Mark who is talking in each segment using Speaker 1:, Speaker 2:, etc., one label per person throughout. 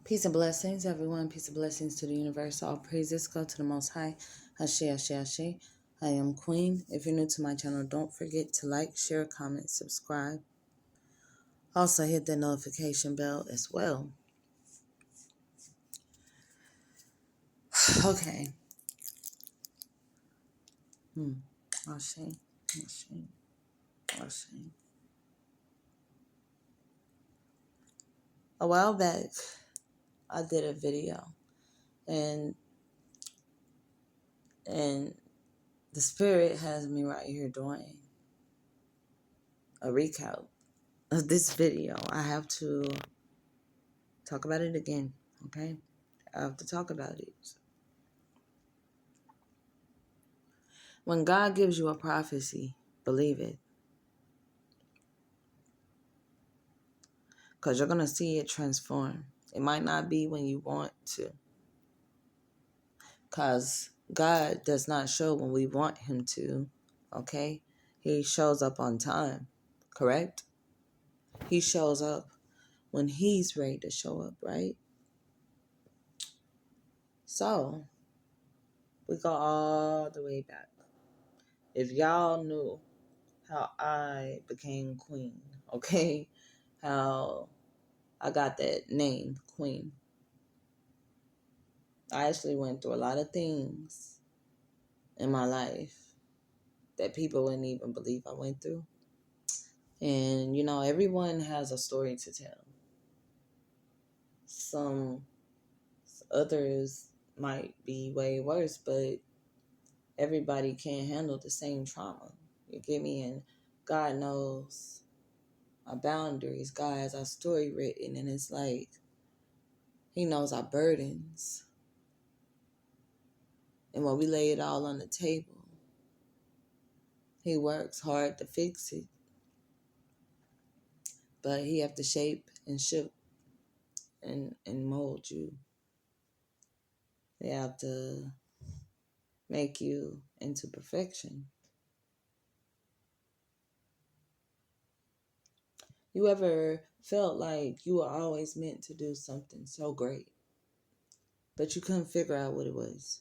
Speaker 1: Peace and blessings, everyone. Peace and blessings to the universe. All praises go to the Most High. Ashe, Ashe, Ashe. I am Queen. If you're new to my channel, don't forget to like, share, comment, subscribe. Also, hit the notification bell as well. Okay. Ashe, Ashe, Ashe. A while back, I did a video, and and the spirit has me right here doing a recap of this video. I have to talk about it again, okay? I have to talk about it. When God gives you a prophecy, believe it. Because you're going to see it transform. It might not be when you want to. Because God does not show when we want him to, okay? He shows up on time, correct? He shows up when he's ready to show up, right? So, we go all the way back. If y'all knew how I became queen, okay? How I got that name, queen. I actually went through a lot of things in my life that people wouldn't even believe I went through. And, everyone has a story to tell. Some others might be way worse, but everybody can't handle the same trauma. You get me? And God knows our boundaries. God has our story written, and it's like he knows our burdens. And when we lay it all on the table, he works hard to fix it. But he have to shape and shift and mold you. They have to make you into perfection. You ever felt like you were always meant to do something so great, but you couldn't figure out what it was?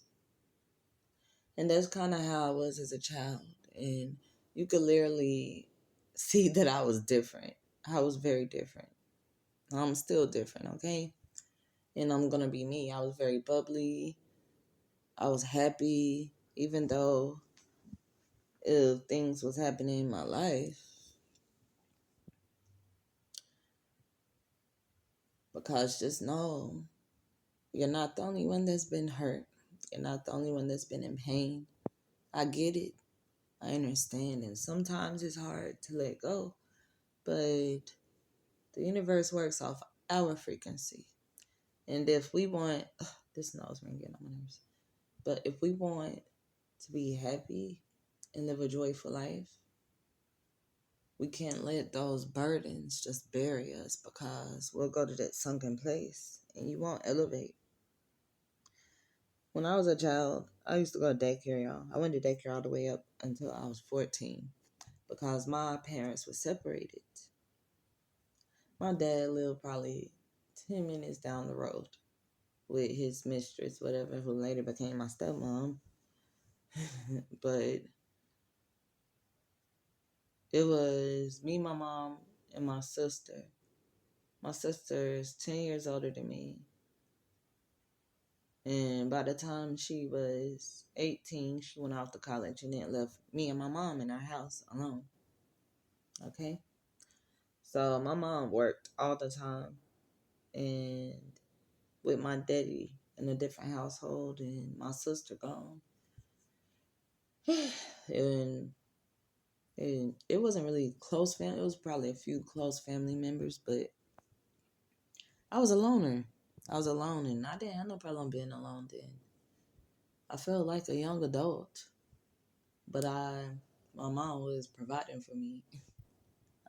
Speaker 1: And that's kind of how I was as a child. And you could literally see that I was different. I was very different. I'm still different, okay? And I'm going to be me. I was very bubbly. I was happy, even though if things was happening in my life. Because just know you're not the only one that's been hurt. You're not the only one that's been in pain. I get it. I understand. And sometimes it's hard to let go. But the universe works off our frequency. And if we want, this nose ring getting on my nerves. But if we want to be happy and live a joyful life, we can't let those burdens just bury us, because we'll go to that sunken place and you won't elevate. When I was a child, I used to go to daycare, y'all. I went to daycare all the way up until I was 14 because my parents were separated. My dad lived probably 10 minutes down the road with his mistress, whatever, who later became my stepmom. But it was me, my mom, and my sister. My sister is 10 years older than me. And by the time she was 18, she went off to college and then left me and my mom in our house alone. Okay? So my mom worked all the time and with my daddy in a different household and my sister gone. and it wasn't really close family. It was probably a few close family members, but I was a loner. I was alone, and I didn't have no problem being alone then. I felt like a young adult, but my mom was providing for me.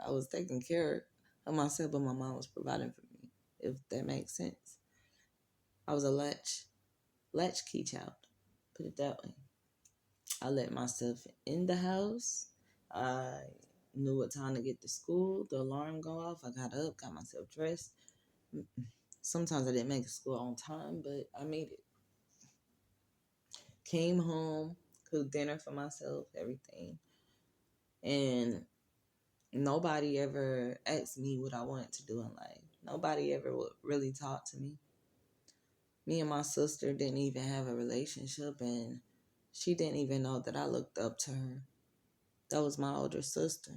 Speaker 1: I was taking care of myself, but my mom was providing for me, if that makes sense. I was a latchkey child, put it that way. I let myself in the house. I knew what time to get to school. The alarm go off. I got up, got myself dressed. Sometimes I didn't make it to school on time, but I made it. Came home, cooked dinner for myself, everything. And nobody ever asked me what I wanted to do in life. Nobody ever would really talk to me. Me and my sister didn't even have a relationship, and she didn't even know that I looked up to her. That was my older sister.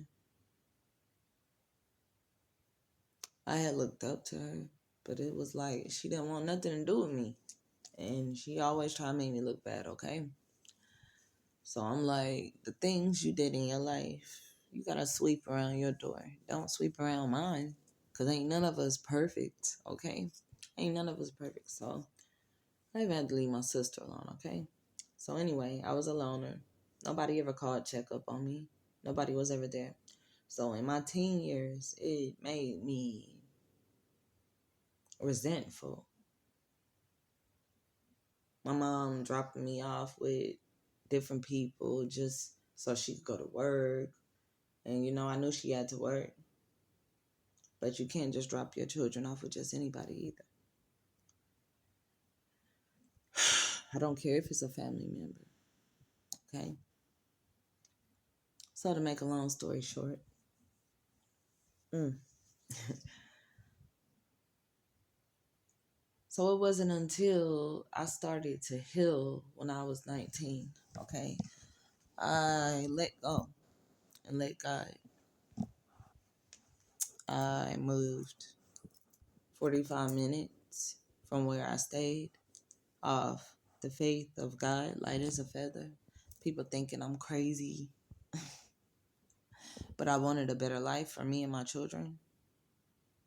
Speaker 1: I had looked up to her, but it was like she didn't want nothing to do with me. And she always tried to make me look bad, okay? So I'm like, the things you did in your life, you gotta sweep around your door. Don't sweep around mine. Cause ain't none of us perfect, okay? Ain't none of us perfect. So I even had to leave my sister alone, okay? So anyway, I was a loner. Nobody ever called check up on me. Nobody was ever there. So in my teen years, it made me resentful. My mom dropping me off with different people just so she could go to work. And I knew she had to work. But you can't just drop your children off with just anybody either. I don't care if it's a family member. Okay? So to make a long story short, mm. So it wasn't until I started to heal when I was 19. Okay? I let go and let God. I moved 45 minutes from where I stayed off the faith of God, light as a feather. People thinking I'm crazy, but I wanted a better life for me and my children.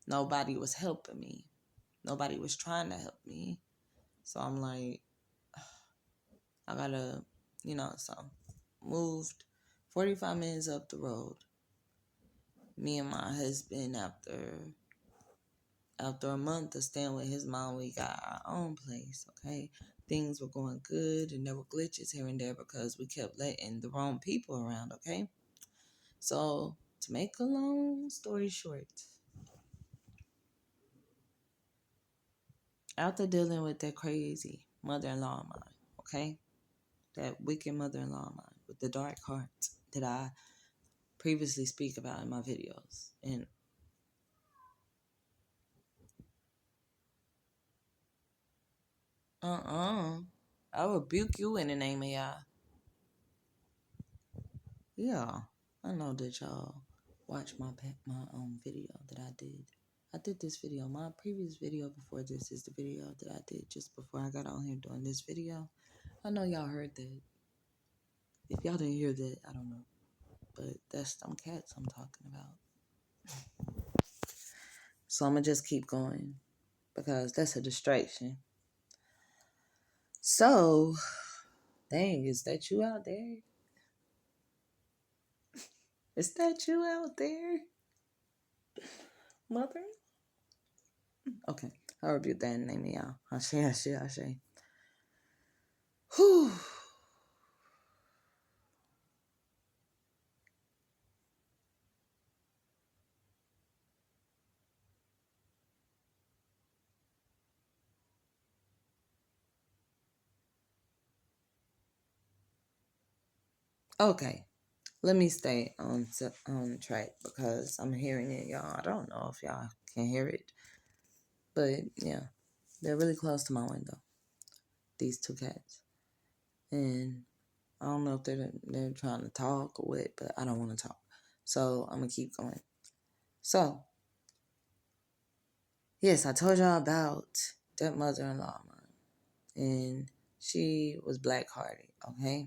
Speaker 1: Nobody was helping me. Nobody was trying to help me. So I'm like, I gotta, so moved 45 minutes up the road. Me and my husband, after a month of staying with his mom, we got our own place, okay? Things were going good, and there were glitches here and there because we kept letting the wrong people around, okay? So, to make a long story short, after dealing with that crazy mother-in-law of mine, okay? That wicked mother-in-law of mine with the dark heart that I previously speak about in my videos. And I rebuke you in the name of Yah. Yeah, I know that y'all watch my video that I did. I did this video. My previous video before this is the video that I did just before I got on here doing this video. I know y'all heard that. If y'all didn't hear that, I don't know. But that's them cats I'm talking about. So I'm gonna just keep going because that's a distraction. So, dang, is that you out there? Is that you out there, mother? Okay, I rebuke that in the name of y'all. Ashe. Whew. Okay, let me stay on track because I'm hearing it, y'all. I don't know if y'all can hear it, but yeah, they're really close to my window. These two cats, and I don't know if they're trying to talk or what, but I don't want to talk, so I'm gonna keep going. So yes, I told y'all about that mother-in-law of mine, and she was black-hearted. Okay,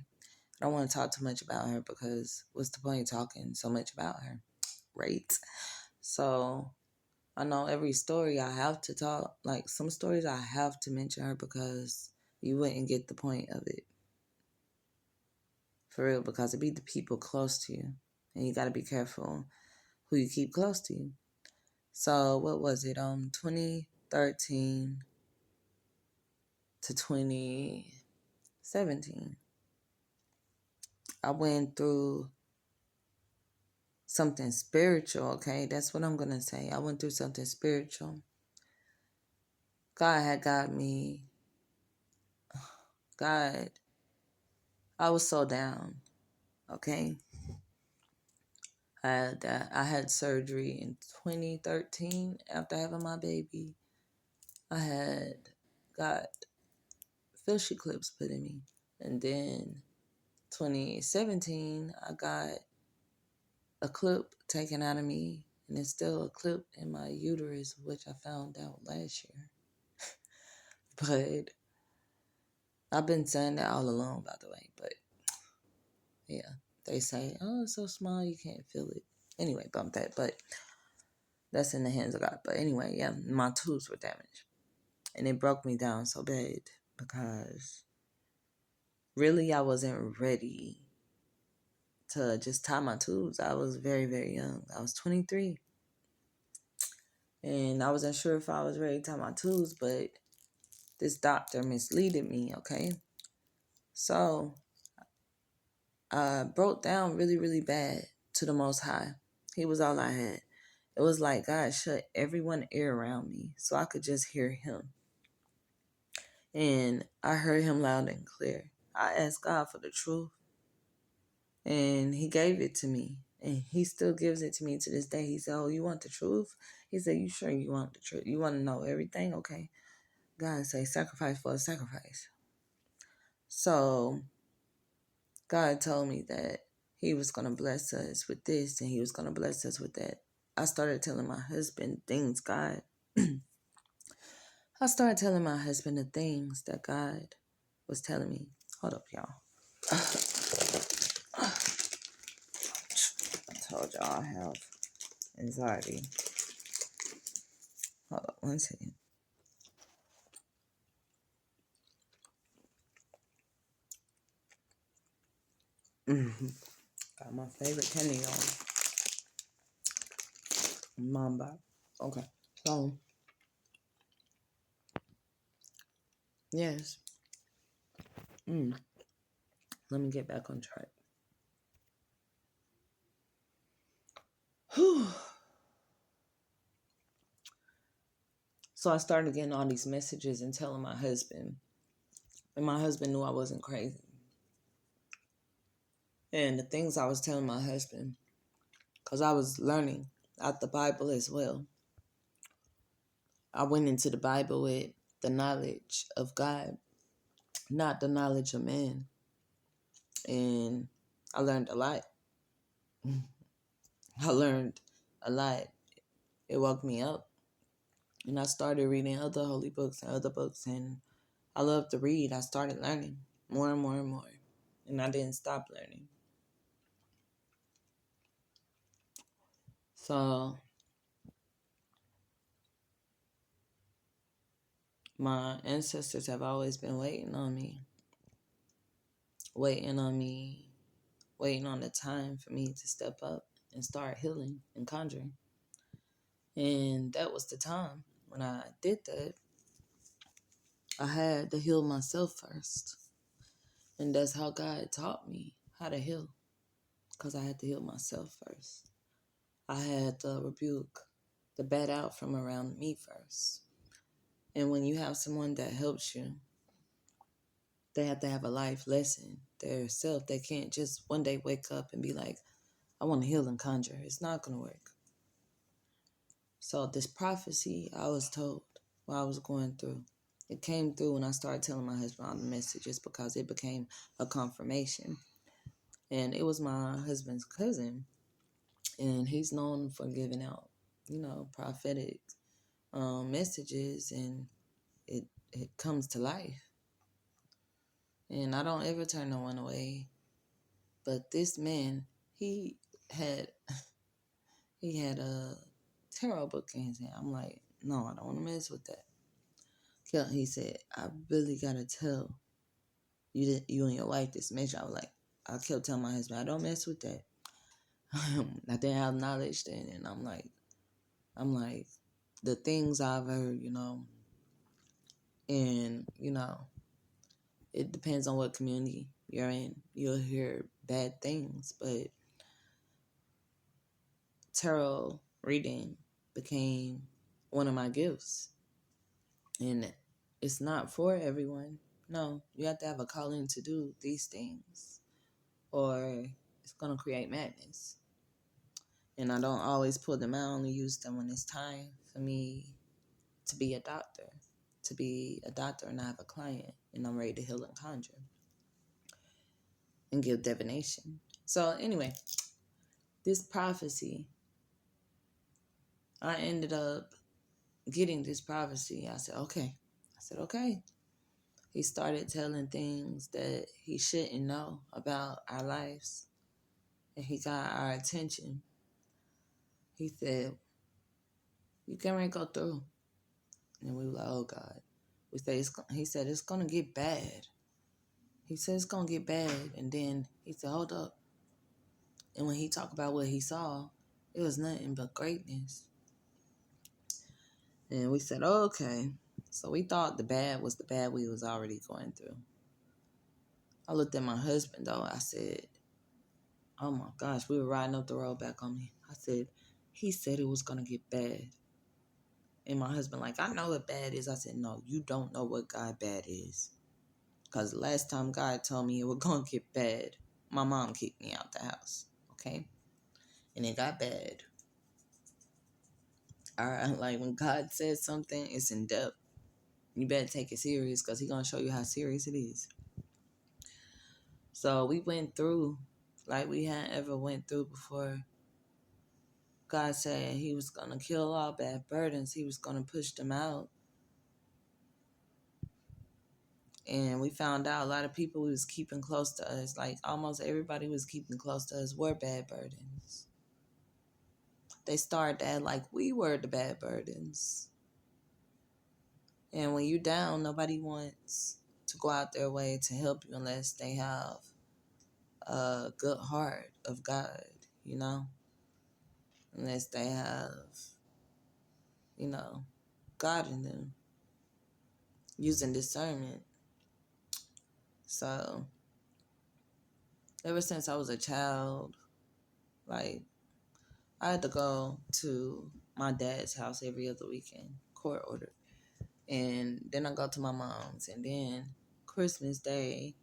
Speaker 1: I don't want to talk too much about her because what's the point of talking so much about her, right? So I know every story I have to talk, like some stories I have to mention her because you wouldn't get the point of it. For real, because it be the people close to you. And you got to be careful who you keep close to you. So what was it? 2013 to 2017. I went through something spiritual, okay? That's what I'm going to say. I went through something spiritual. God had got me. God, I was so down. Okay, I had surgery in 2013 after having my baby. I had got fishy clips put in me, and then 2017 I got a clip taken out of me, and it's still a clip in my uterus, which I found out last year. But I've been saying that all along, by the way. But yeah, they say, oh, it's so small you can't feel it. Anyway, bump that. But that's in the hands of God. But anyway, yeah, my tubes were damaged. And it broke me down so bad because really I wasn't ready to just tie my tubes. I was very, very young. I was 23. And I wasn't sure if I was ready to tie my tubes, but this doctor misleaded me, okay? So I broke down really, really bad to the Most High. He was all I had. It was like God shut everyone ear around me so I could just hear him. And I heard him loud and clear. I asked God for the truth, and he gave it to me. And he still gives it to me to this day. He said, oh, you want the truth? He said, you sure you want the truth? You want to know everything? Okay. God say, sacrifice for a sacrifice. So God told me that he was going to bless us with this and he was going to bless us with that. I started telling my husband things God. I started telling my husband the things that God was telling me. Hold up, y'all. I told y'all I have anxiety. Hold up 1 second. Got my favorite candy on. Mamba. Okay. So, yes. Let me get back on track. Whew. So I started getting all these messages and telling my husband. And my husband knew I wasn't crazy. And the things I was telling my husband, because I was learning out the Bible as well. I went into the Bible with the knowledge of God, not the knowledge of man. And I learned a lot. I learned a lot. It woke me up. And I started reading other holy books and other books. And I love to read. I started learning more and more and more. And I didn't stop learning. So my ancestors have always been waiting on me, waiting on me, waiting on the time for me to step up and start healing and conjuring. And that was the time. When I did that, I had to heal myself first. And that's how God taught me how to heal, because I had to heal myself first. I had to rebuke the bad out from around me first. And when you have someone that helps you, they have to have a life lesson themselves. They can't just one day wake up and be like, I want to heal and conjure. It's not going to work. So this prophecy I was told while I was going through, it came through when I started telling my husband all the messages, because it became a confirmation. And it was my husband's cousin, and he's known for giving out, prophetic messages, and it comes to life. And I don't ever turn no one away. But this man, he had he had a tarot book in his hand. I'm like, no, I don't want to mess with that. He said, I really gotta tell you and your wife this message. I kept telling my husband, I don't mess with that. I didn't have knowledge then, and I'm like, the things I've heard, and it depends on what community you're in. You'll hear bad things, but tarot reading became one of my gifts. And it's not for everyone. No, you have to have a calling to do these things, or it's going to create madness. And I don't always pull them out. I only use them when it's time for me to be a doctor. To be a doctor and I have a client and I'm ready to heal and conjure and give divination. So anyway, this prophecy, I ended up getting this prophecy. I said, okay. He started telling things that he shouldn't know about our lives. And he got our attention. He said, you can't really go through. And we were like, oh God. He said, it's going to get bad. He said, it's going to get bad. And then he said, hold up. And when he talked about what he saw, it was nothing but greatness. And we said, oh, okay. So we thought the bad was the bad we was already going through. I looked at my husband, though. I said, oh, my gosh. We were riding up the road back on me. I said, he said it was going to get bad. And my husband, like, I know what bad is. I said, no, you don't know what God bad is. Because the last time God told me it was going to get bad, my mom kicked me out the house. Okay? And it got bad. All right? Like, when God says something, it's in depth. You better take it serious because he's going to show you how serious it is. So we went through like we hadn't ever went through before. God said he was going to kill all bad burdens. He was going to push them out. And we found out a lot of people we was keeping close to us, like almost everybody was keeping close to us, were bad burdens. They started to act like we were the bad burdens. And when you're down, nobody wants to go out their way to help you unless they have a good heart of God, you know? Unless they have, God in them, using discernment. So, ever since I was a child, like, I had to go to my dad's house every other weekend, court ordered. And then I go to my mom's. And then Christmas Day,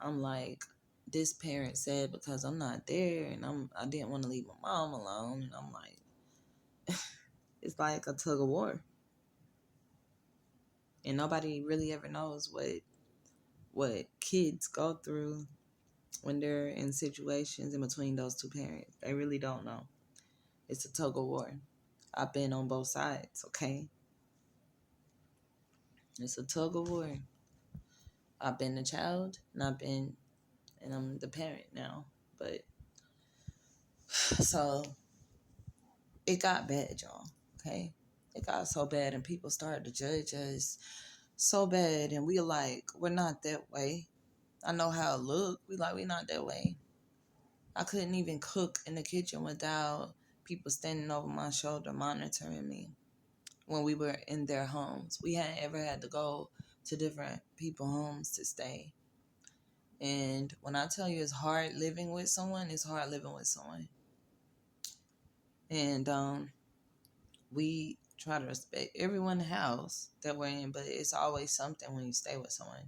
Speaker 1: I'm like, this parent said because I'm not there and I didn't want to leave my mom alone. And I'm like, it's like a tug of war. And nobody really ever knows what kids go through when they're in situations in between those two parents. They really don't know. It's a tug of war. I've been on both sides, okay? It's a tug of war. I've been the child and I'm the parent now. But so it got bad, y'all, okay? It got so bad and people started to judge us so bad and we like, we're not that way. I know how it look. We're not that way. I couldn't even cook in the kitchen without people standing over my shoulder monitoring me when we were in their homes. We hadn't ever had to go to different people's homes to stay. And when I tell you it's hard living with someone, it's hard living with someone. And we try to respect everyone's house that we're in, but it's always something when you stay with someone.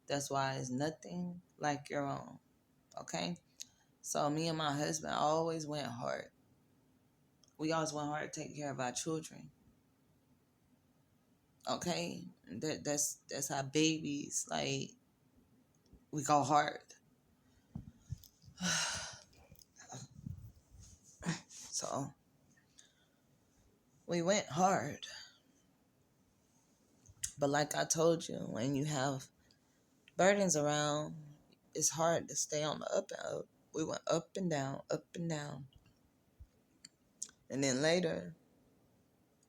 Speaker 1: That's why it's nothing like your own, okay? So me and my husband always went hard. We always went hard to take care of our children. Okay? That's how babies, like, we go hard. So we went hard. But like I told you, when you have burdens around, it's hard to stay on the up and up. We went up and down, up and down. And then later,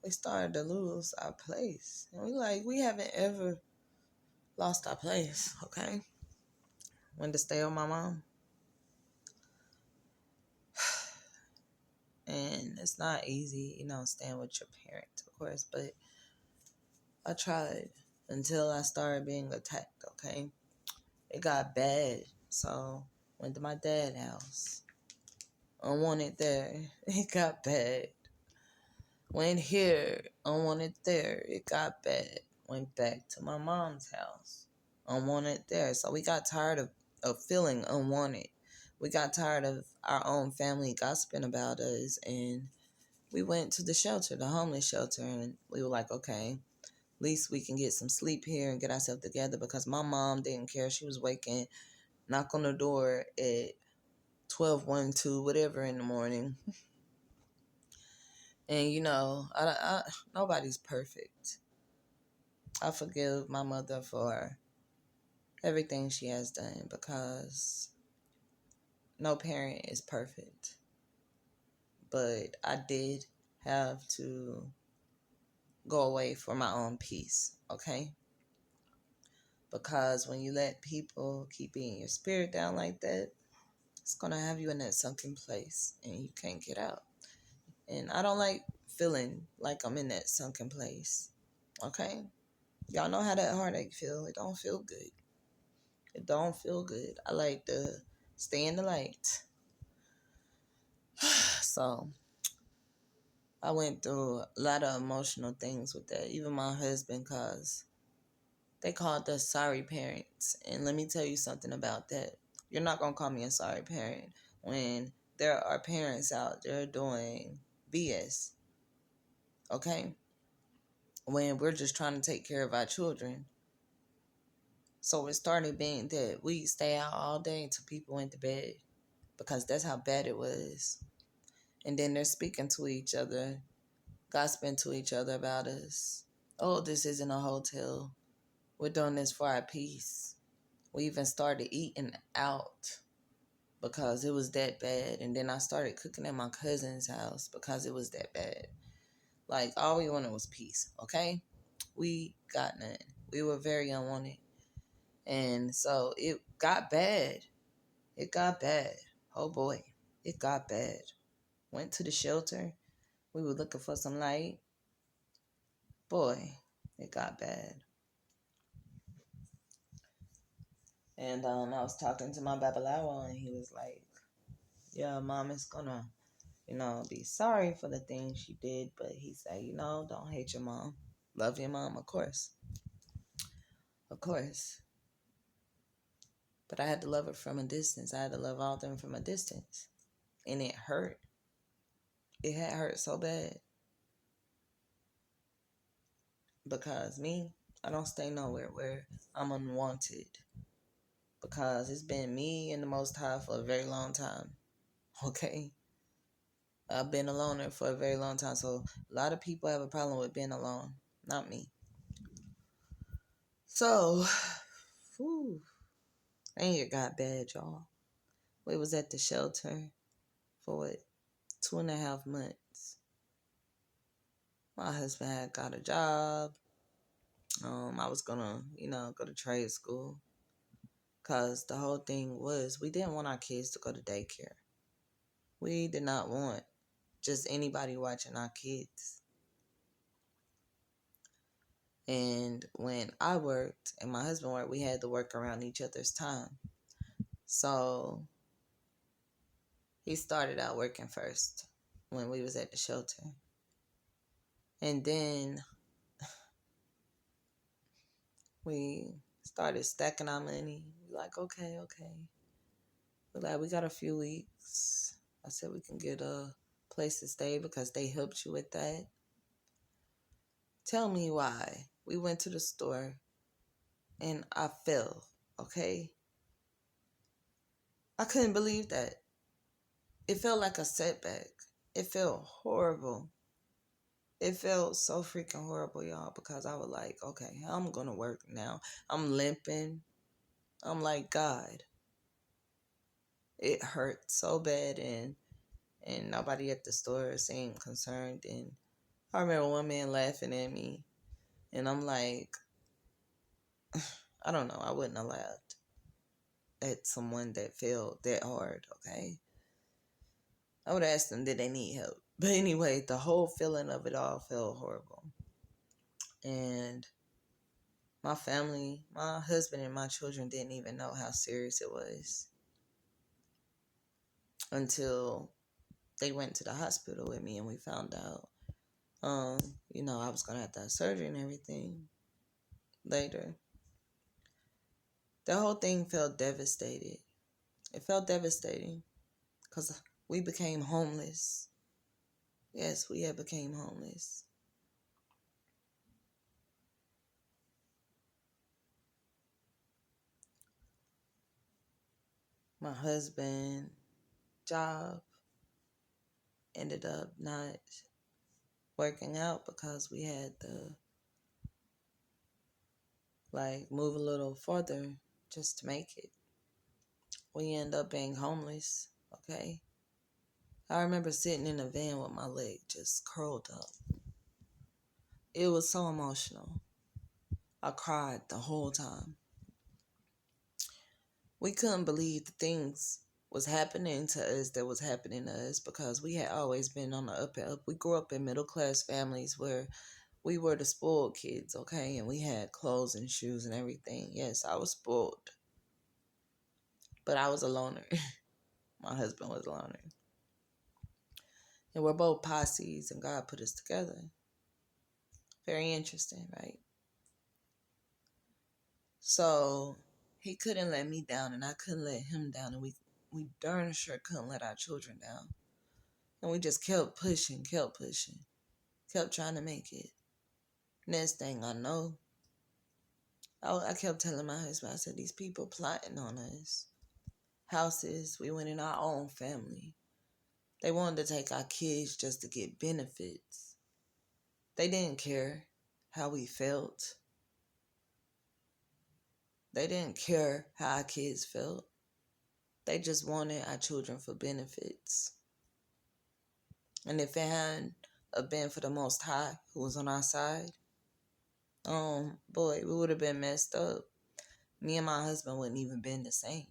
Speaker 1: we started to lose our place. And we haven't ever lost our place, okay? Went to stay with my mom. And it's not easy, staying with your parents, of course. But I tried until I started being attacked, okay? It got bad. So, went to my dad's house. Unwanted there. It got bad. Went here. Unwanted there. It got bad. went back to my mom's house, unwanted there. So we got tired of feeling unwanted. We got tired of our own family gossiping about us, and we went to the shelter, the homeless shelter, and we were like, okay, at least we can get some sleep here and get ourselves together, because my mom didn't care. She was waking, knock on the door at 12, 1, 2, whatever in the morning. And, nobody's perfect. I forgive my mother for everything she has done, because no parent is perfect. But I did have to go away for my own peace, okay? Because when you let people keep beating your spirit down like that, it's going to have you in that sunken place and you can't get out. And I don't like feeling like I'm in that sunken place, okay? Y'all know how that heartache feel. It don't feel good. It don't feel good. I like to stay in the light. So I went through a lot of emotional things with that. Even my husband, cause they called us sorry parents. And let me tell you something about that. You're not going to call me a sorry parent when there are parents out there doing BS, okay? When we're just trying to take care of our children. So it started being that we stay out all day until people went to bed, because that's how bad it was. And then they're speaking to each other, gossiping to each other about us. Oh, this isn't a hotel. We're doing this for our peace. We even started eating out because it was that bad. And then I started cooking at my cousin's house because it was that bad. Like, all we wanted was peace, okay? We got none. We were very unwanted. And so it got bad. It got bad. Oh boy, it got bad. Went to the shelter. We were looking for some light. Boy, it got bad. And I was talking to my babalawo, and he was like, yeah, mom is gonna, be sorry for the things she did. But he said, don't hate your mom. Love your mom, of course. Of course. But I had to love her from a distance. I had to love all of them from a distance. And it hurt. It had hurt so bad. Because me, I don't stay nowhere where I'm unwanted. Because it's been me and the Most High for a very long time. Okay? I've been a loner for a very long time. So a lot of people have a problem with being alone. Not me. So, whew, dang, it got bad, y'all. We was at the shelter for 2.5 months. My husband had got a job. I was gonna, go to trade school. Cause the whole thing was we didn't want our kids to go to daycare. We did not want just anybody watching our kids. And when I worked and my husband worked, we had to work around each other's time. So he started out working first when we was at the shelter. And then we started stacking our money. We're like, okay. We're like, we got a few weeks. I said we can get a place to stay because they helped you with that. Tell me why. We went to the store and I fell, okay? I couldn't believe that. It felt like a setback. It felt horrible. It felt so freaking horrible, y'all, because I was like, okay, I'm going to work now. I'm limping. I'm like, God, it hurt so bad, and nobody at the store seemed concerned. And I remember one man laughing at me, and I'm like, I don't know, I wouldn't have laughed at someone that fell that hard, okay? I would ask them, did they need help? But anyway, the whole feeling of it all felt horrible. And my family, my husband and my children didn't even know how serious it was until they went to the hospital with me and we found out, I was going to have to have surgery and everything. later. The whole thing felt devastated. It felt devastating because we became homeless. Yes, we had became homeless. My husband job ended up not working out because we had to move a little further just to make it. We end up being homeless, okay? I remember sitting in a van with my leg just curled up. It was so emotional. I cried the whole time. We couldn't believe the things was happening to us that was happening to us because we had always been on the up and up. We grew up in middle class families where we were the spoiled kids, okay? And we had clothes and shoes and everything. Yes, I was spoiled. But I was a loner. My husband was a loner. And we're both posses and God put us together. Very interesting, right? So he couldn't let me down and I couldn't let him down. And we darn sure couldn't let our children down. And we just kept pushing, kept trying to make it. Next thing I know, I kept telling my husband, I said, these people plotting on us. Houses, we went in our own family. They wanted to take our kids just to get benefits. They didn't care how we felt. They didn't care how our kids felt. They just wanted our children for benefits. And if it hadn't been for the Most High who was on our side, boy, we would have been messed up. Me and my husband wouldn't even been the same.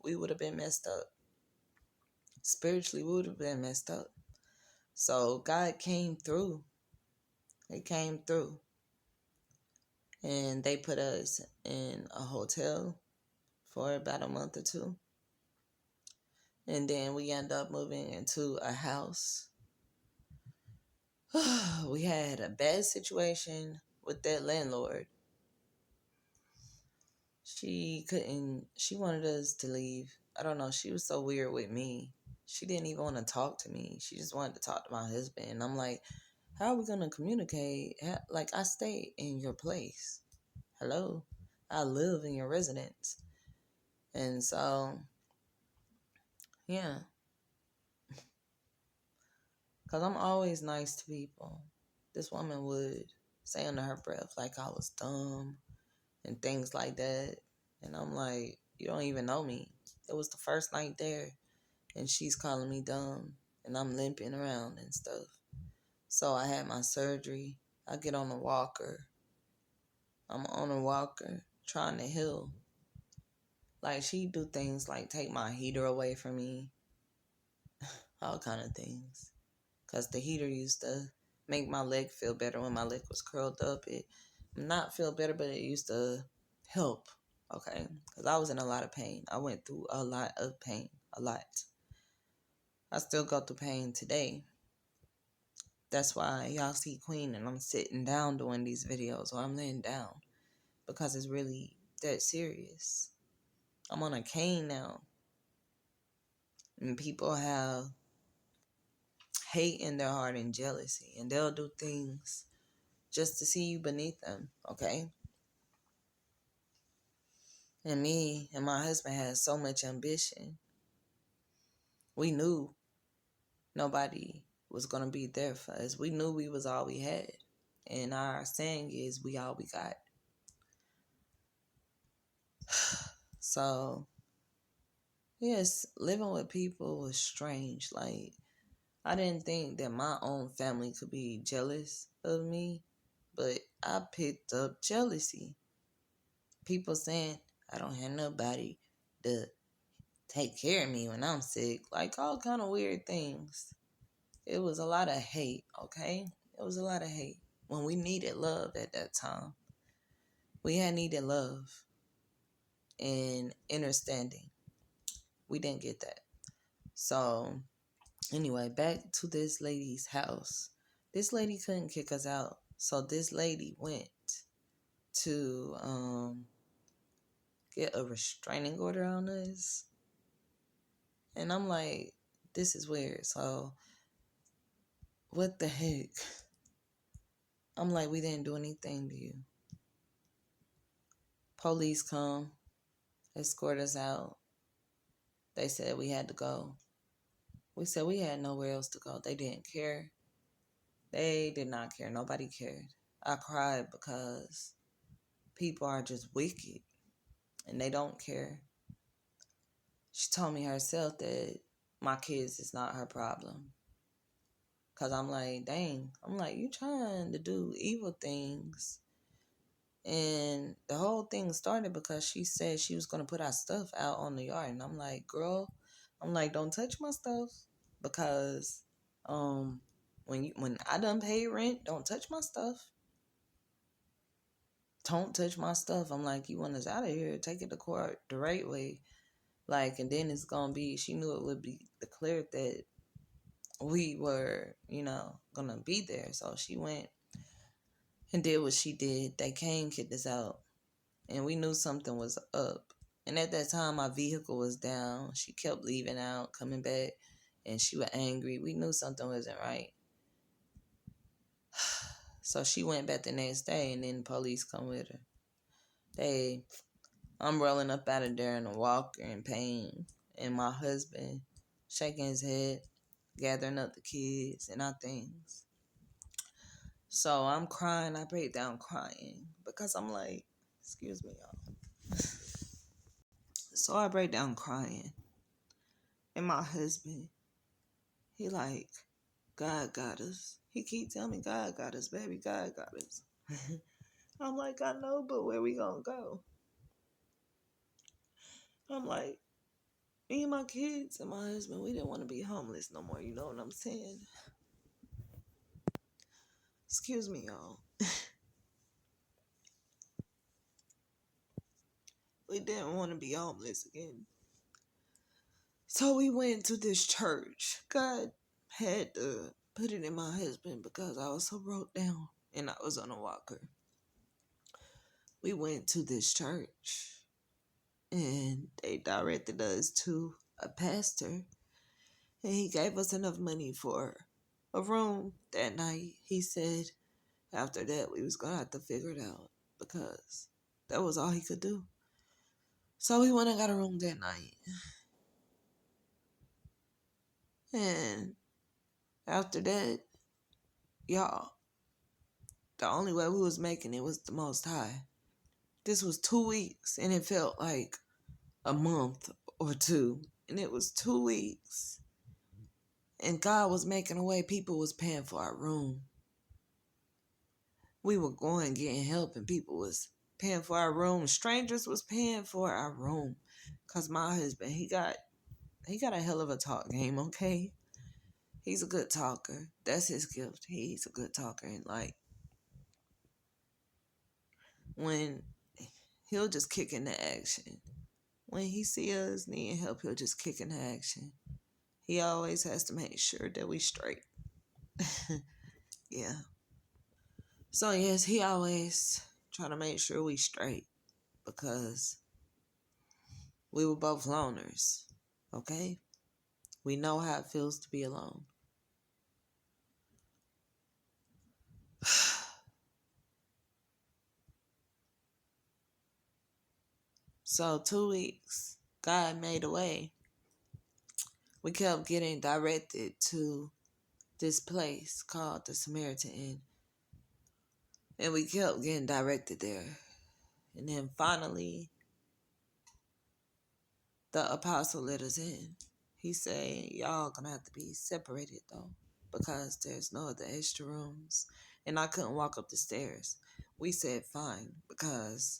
Speaker 1: We would have been messed up. Spiritually, we would have been messed up. So God came through. He came through. And they put us in a hotel for about a month or two. And then we end up moving into a house. We had a bad situation with that landlord. She wanted us to leave. I don't know, she was so weird with me. She didn't even want to talk to me. She just wanted to talk to my husband. And I'm like, how are we going to communicate? I stay in your place. Hello? I live in your residence. And so, yeah. Because I'm always nice to people. This woman would say under her breath like I was dumb and things like that. And I'm like, you don't even know me. It was the first night there. And she's calling me dumb. And I'm limping around and stuff. So I had my surgery. I get on a walker. I'm on a walker trying to heal. Like, she do things like take my heater away from me. All kind of things. Because the heater used to make my leg feel better when my leg was curled up. It not feel better, but it used to help. Okay? Because I was in a lot of pain. I went through a lot of pain. A lot. I still go through pain today. That's why y'all see Queen and I'm sitting down doing these videos or I'm laying down. Because it's really that serious. I'm on a cane now. And people have hate in their heart and jealousy. And they'll do things just to see you beneath them. Okay? And me and my husband had so much ambition. We knew nobody was going to be there for us. We knew we was all we had. And our saying is, we all we got. So, yes, living with people was strange. Like, I didn't think that my own family could be jealous of me. But I picked up jealousy. People saying, I don't have nobody to take care of me when I'm sick. Like, all kind of weird things. It was a lot of hate, okay? It was a lot of hate. When we needed love at that time. We had needed love and understanding. We didn't get that. So, anyway, back to this lady's house. This lady couldn't kick us out. So this lady went to get a restraining order on us. And I'm like, this is weird. So, what the heck? I'm like, we didn't do anything to you. Police come, escort us out. They said we had to go. We said we had nowhere else to go. They didn't care. They did not care. Nobody cared. I cried because people are just wicked and they don't care. She told me herself that my kids is not her problem. Cause I'm like, dang, I'm like, you trying to do evil things. And the whole thing started because she said she was gonna put our stuff out on the yard. And I'm like, girl, I'm like, don't touch my stuff. Because when I done paid rent, don't touch my stuff. Don't touch my stuff. I'm like, you want us out of here, take it to court the right way. Like, and then it's gonna be, she knew it would be declared that we were, gonna be there. So she went and did what she did. They came, kicked us out, and we knew something was up. And at that time, my vehicle was down. She kept leaving out, coming back, and she was angry. We knew something wasn't right. So she went back the next day, and then the police come with her. I'm rolling up out of there in a walker in pain, and my husband shaking his head, gathering up the kids and our things. So I'm crying. I break down crying because I'm like, excuse me, y'all. So I break down crying, and my husband, he like, God got us. He keep telling me, God got us, baby. God got us. I'm like, I know, but where we gonna go? I'm like, me and my kids and my husband, we didn't want to be homeless no more. You know what I'm saying? Excuse me, y'all. We didn't want to be homeless again. So we went to this church. God had to put it in my husband because I was so broke down and I was on a walker. We went to this church and they directed us to a pastor, and he gave us enough money for a room that night. He said after that we was gonna have to figure it out because that was all he could do. So we went and got a room that night. And after that, y'all, the only way we was making it was the Most High. This was 2 weeks, and it felt like a month or two. And it was 2 weeks. And God was making a way. People was paying for our room. We were going, getting help, and people was paying for our room. Strangers was paying for our room. Because my husband, he got a hell of a talk game, okay? He's a good talker. That's his gift. He's a good talker. And like, when he'll just kick into action. When he see us needing help, he'll just kick into action. He always has to make sure that we straight. Yeah. So yes, he always try to make sure we straight because we were both loners. Okay? We know how it feels to be alone. So 2 weeks, God made a way. We kept getting directed to this place called the Samaritan Inn. And we kept getting directed there. And then finally, the apostle let us in. He said, y'all gonna have to be separated though, because there's no other extra rooms. And I couldn't walk up the stairs. We said fine, because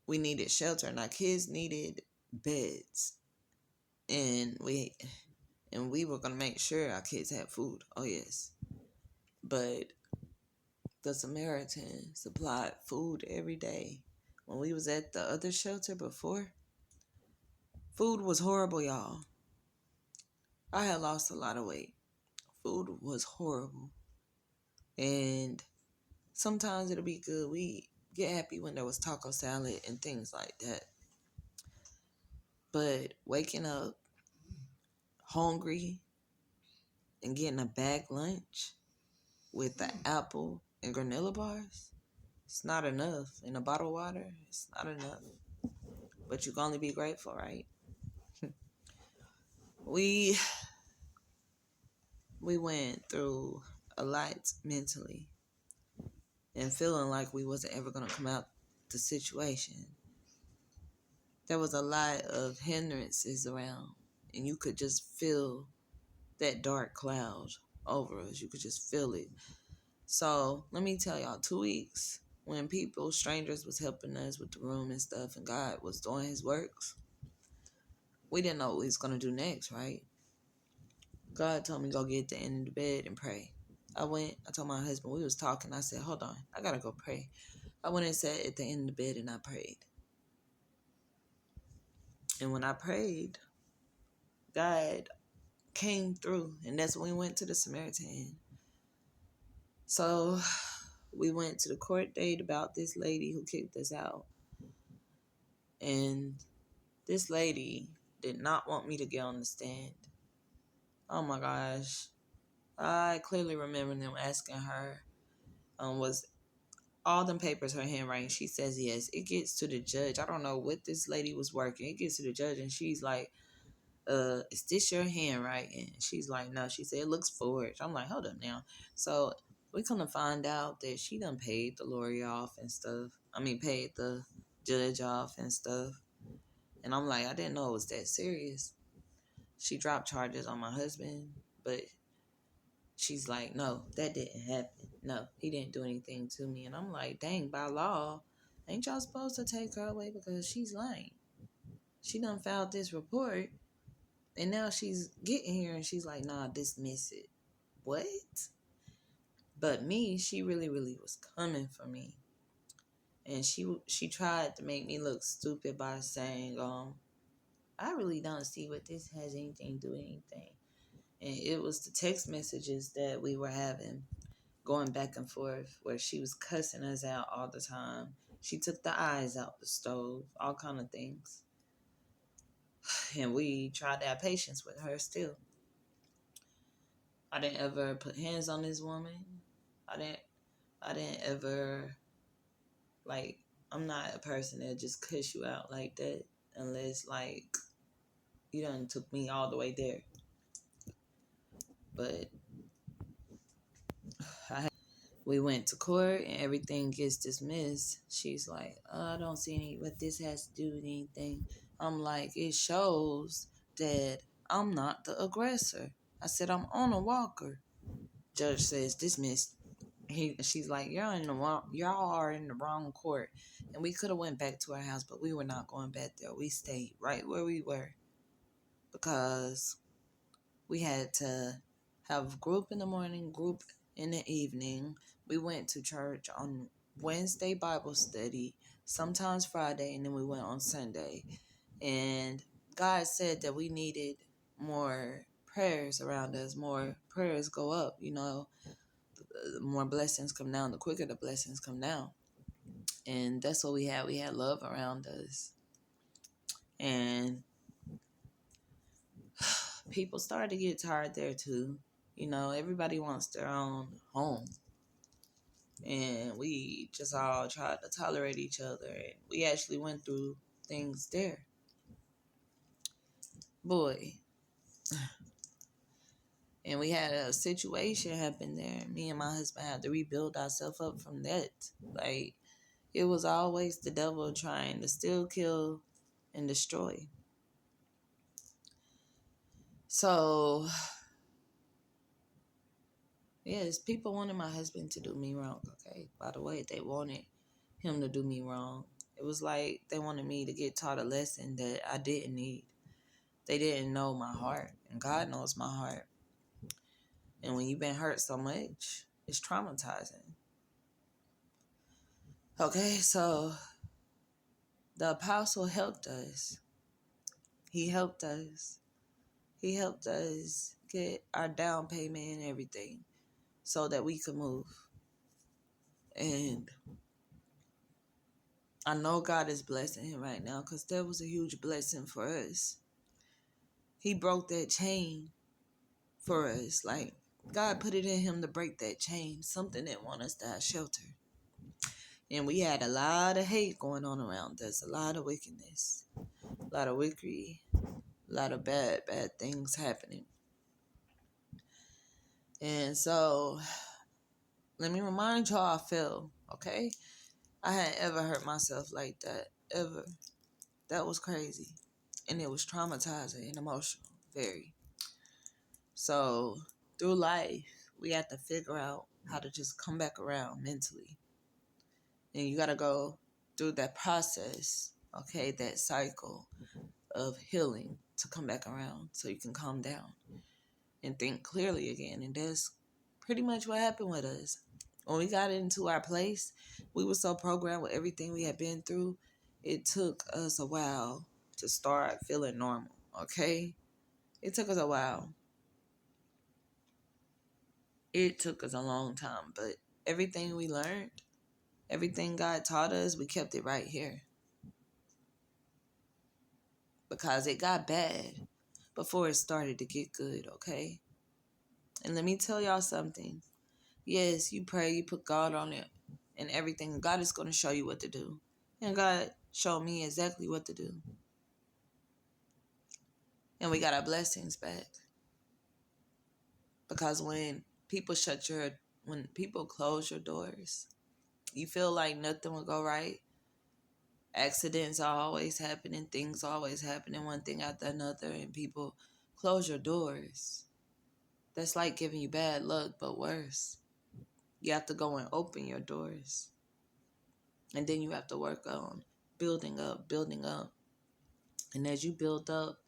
Speaker 1: we needed shelter and our kids needed beds. And we were gonna make sure our kids had food. Oh yes. But the Samaritan supplied food every day. When we was at the other shelter before, food was horrible, y'all. I had lost a lot of weight. Food was horrible. And sometimes it'll be good. We get happy when there was taco salad and things like that. But waking up hungry and getting a bag lunch with the apple and granola bars, it's not enough. And a bottle of water, it's not enough. But you can only be grateful, right? we we went through a lot mentally and feeling like we wasn't ever gonna come out the situation. There was a lot of hindrances around, and you could just feel that dark cloud over us. You could just feel it. So let me tell y'all, 2 weeks when people, strangers, was helping us with the room and stuff, and God was doing His works, we didn't know what He was gonna do next, right? God told me go get at the end of the bed and pray. I went. I told my husband, we was talking. I said, hold on, I gotta go pray. I went and sat at the end of the bed and I prayed. And when I prayed, God came through, and that's when we went to the Samaritan Inn. So we went to the court date about this lady who kicked us out. And this lady did not want me to get on the stand. Oh my gosh. I clearly remember them asking her, was all them papers her handwriting? She says yes. It gets to the judge. I don't know what this lady was working. It gets to the judge and she's like, is this your handwriting? She's like, no. She said, it looks forged. I'm like, hold up now. So we come to find out that she done paid the lawyer off and stuff. I mean, paid the judge off and stuff. And I'm like, I didn't know it was that serious. She dropped charges on my husband, but she's like, no, that didn't happen. No, he didn't do anything to me. And I'm like, dang, by law, ain't y'all supposed to take her away because she's lying? She done filed this report, and now she's getting here, and she's like, nah, dismiss it. What? But me, she really, really was coming for me. And she tried to make me look stupid by saying, I really don't see what this has anything to do with anything. And it was the text messages that we were having going back and forth where she was cussing us out all the time. She took the eyes out the stove, all kind of things. And we tried to have patience with her still. I didn't ever put hands on this woman. I didn't ever, like, I'm not a person that just cuss you out like that unless, like, you done took me all the way there. But we went to court and everything gets dismissed. She's like, I don't see what this has to do with anything. I'm like, it shows that I'm not the aggressor. I said, I'm on a walker. Judge says dismissed. She's like, y'all are in the wrong court. And we could have went back to our house, but we were not going back there. We stayed right where we were because we had to have group in the morning, group in the evening. We went to church on Wednesday, Bible study, sometimes Friday, and then we went on Sunday. And God said that we needed more prayers around us, more prayers go up, the more blessings come down, the quicker the blessings come down. And that's what we had. We had love around us. And people started to get tired there too. Everybody wants their own home. And we just all tried to tolerate each other. And we actually went through things there. Boy. And we had a situation happen there. Me and my husband had to rebuild ourselves up from that. Like, it was always the devil trying to steal, kill, and destroy. So, yes, people wanted my husband to do me wrong, okay? By the way, they wanted him to do me wrong. It was like they wanted me to get taught a lesson that I didn't need. They didn't know my heart, and God knows my heart. And when you've been hurt so much, it's traumatizing. Okay, so the apostle helped us. He helped us. He helped us get our down payment and everything so that we could move. And I know God is blessing him right now because that was a huge blessing for us. He broke that chain for us. Like, God put it in him to break that chain, something that want us to have shelter. And we had a lot of hate going on around us, a lot of wickedness, a lot of wickery, a lot of bad things happening. And so, let me remind y'all I fell, okay? I hadn't ever hurt myself like that, ever. That was crazy. And it was traumatizing and emotional, very. So, through life, we have to figure out how to just come back around mentally. And you got to go through that process, okay, that cycle of healing to come back around so you can calm down and think clearly again. And that's pretty much what happened with us. When we got into our place, we were so programmed with everything we had been through. It took us a while to start feeling normal, okay? It took us a while. It took us a long time, but everything we learned, everything God taught us, we kept it right here. Because it got bad before it started to get good, okay? And let me tell y'all something. Yes, you pray, you put God on it and everything. God is going to show you what to do. And God showed me exactly what to do. And we got our blessings back. Because when people close your doors, you feel like nothing will go right. Accidents are always happening, things always happening, one thing after another, and people close your doors. That's like giving you bad luck, but worse. You have to go and open your doors. And then you have to work on building up, building up. And as you build up,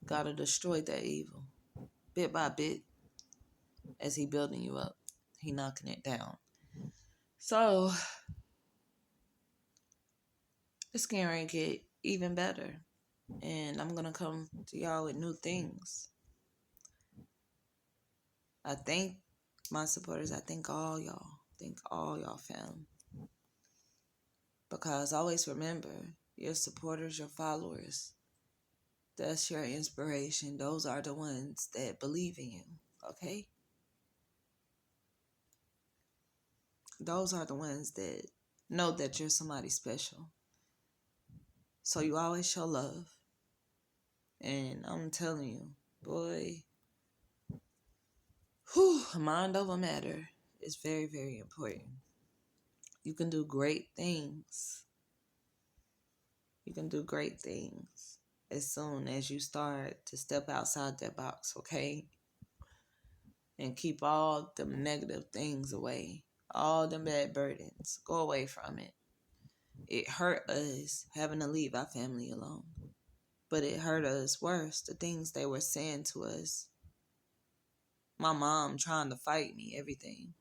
Speaker 1: God will destroy that evil bit by bit as he building you up. He knocking it down. So it's going to get even better. And I'm going to come to y'all with new things. I thank my supporters. I thank all y'all. Thank all y'all fam. Because always remember, your supporters, your followers, that's your inspiration. Those are the ones that believe in you. Okay? Those are the ones that know that you're somebody special. So you always show love. And I'm telling you, boy, mind over matter is very, very important. You can do great things. You can do great things as soon as you start to step outside that box, okay? And keep all them negative things away. All them bad burdens. Go away from it. It hurt us having to leave our family alone. But it hurt us worse, the things they were saying to us. My mom trying to fight me, everything.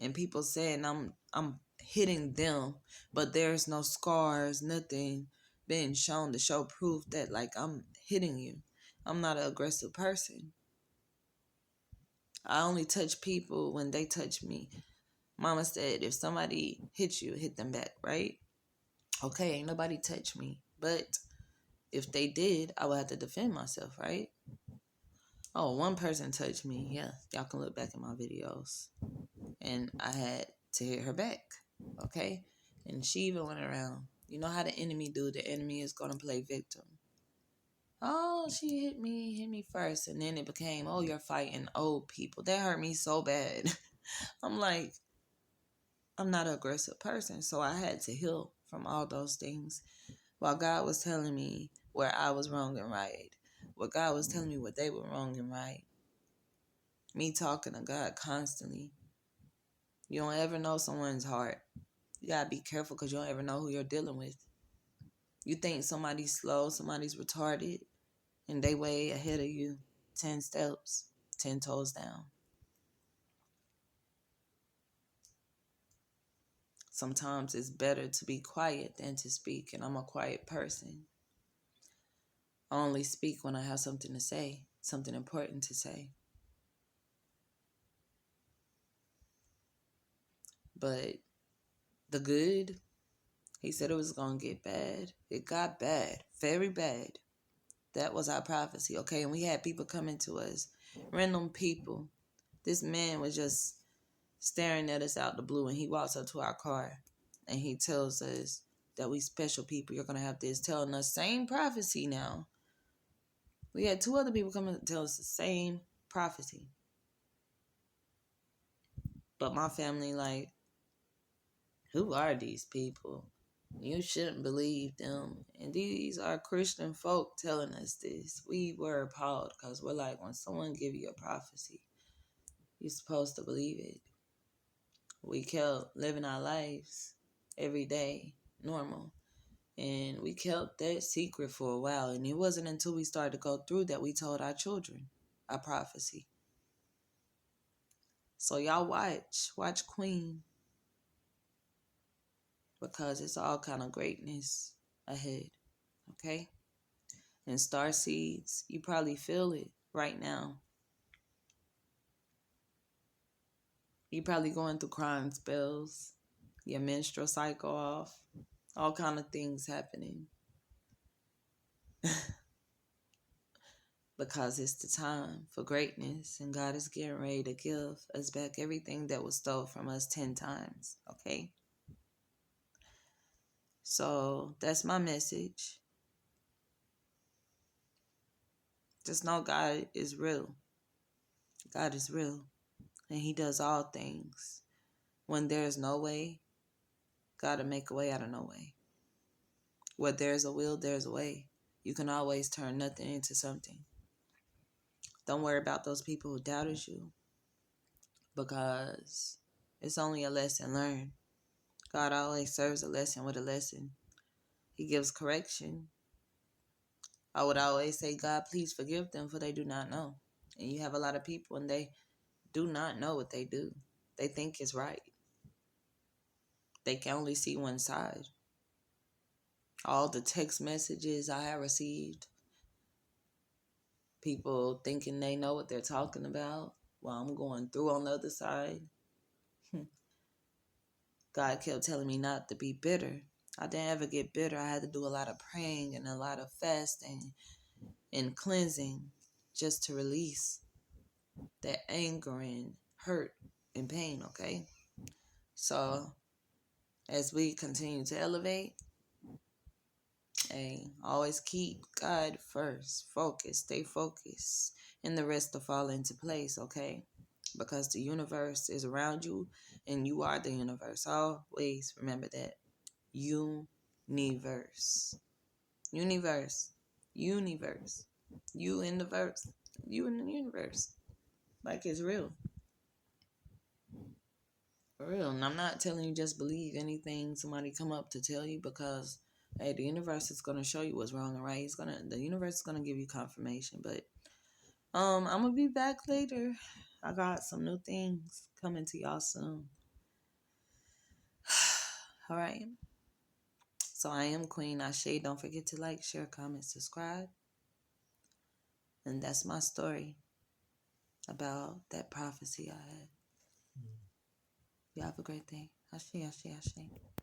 Speaker 1: And people saying I'm hitting them, but there's no scars, nothing being shown to show proof that like I'm hitting you. I'm not an aggressive person. I only touch people when they touch me. Mama said if somebody hits you, hit them back, right? Okay, ain't nobody touch me. But if they did, I would have to defend myself, right? Oh, one person touched me. Yeah, y'all can look back in my videos. And I had to hit her back, okay? And she even went around. You know how the enemy do? The enemy is going to play victim. Oh, she hit me first. And then it became, oh, you're fighting old people. That hurt me so bad. I'm like, I'm not an aggressive person. So I had to heal from all those things. While God was telling me where I was wrong and right. Where God was telling me what they were wrong and right. Me talking to God constantly. You don't ever know someone's heart. You gotta be careful because you don't ever know who you're dealing with. You think somebody's slow, somebody's retarded, and they way ahead of you 10 steps, 10 toes down. Sometimes it's better to be quiet than to speak, and I'm a quiet person. I only speak when I have something to say, something important to say. But the good, He said it was going to get bad. It got bad, very bad. That was our prophecy, okay? And we had people coming to us, random people. This man was just staring at us out the blue, and he walks up to our car, and he tells us that we special people. You're going to have this, telling us same prophecy now. We had 2 other people come and tell us the same prophecy. But my family, like, who are these people? You shouldn't believe them. And these are Christian folk telling us this. We were appalled because we're like, when someone give you a prophecy, you're supposed to believe it. We kept living our lives every day, normal. And we kept that secret for a while. And it wasn't until we started to go through that we told our children our prophecy. So y'all watch Queen, because it's all kind of greatness ahead, okay? And star seeds, you probably feel it right now. You probably going through crying spells, your menstrual cycle off, all kind of things happening. Because it's the time for greatness, and God is getting ready to give us back everything that was stole from us 10 times, okay? So that's my message. Just know God is real. God is real, and he does all things. When there's no way, God will make a way out of no way. Where there's a will, there's a way. You can always turn nothing into something. Don't worry about those people who doubted you, because it's only a lesson learned. God always serves a lesson with a lesson. He gives correction. I would always say, God, please forgive them, for they do not know. And you have a lot of people, and they do not know what they do. They think it's right. They can only see one side. All the text messages I have received, people thinking they know what they're talking about while I'm going through on the other side. God kept telling me not to be bitter. I didn't ever get bitter. I had to do a lot of praying and a lot of fasting and cleansing just to release that anger and hurt and pain, okay? So as we continue to elevate, hey, always keep God first. Focus, stay focused, and the rest will fall into place, okay? Because the universe is around you, and you are the universe. Always remember that. Universe. Universe. Universe. You in the verse. You in the universe. Like, it's real. For real. And I'm not telling you just believe anything somebody come up to tell you, because hey, the universe is gonna show you what's wrong and right. The universe is gonna give you confirmation. But I'm gonna be back later. I got some new things coming to y'all soon. All right. So I am Queen Ashe. Don't forget to like, share, comment, subscribe. And that's my story about that prophecy I had. You have a great day. Ashe, Ashe, Ashe.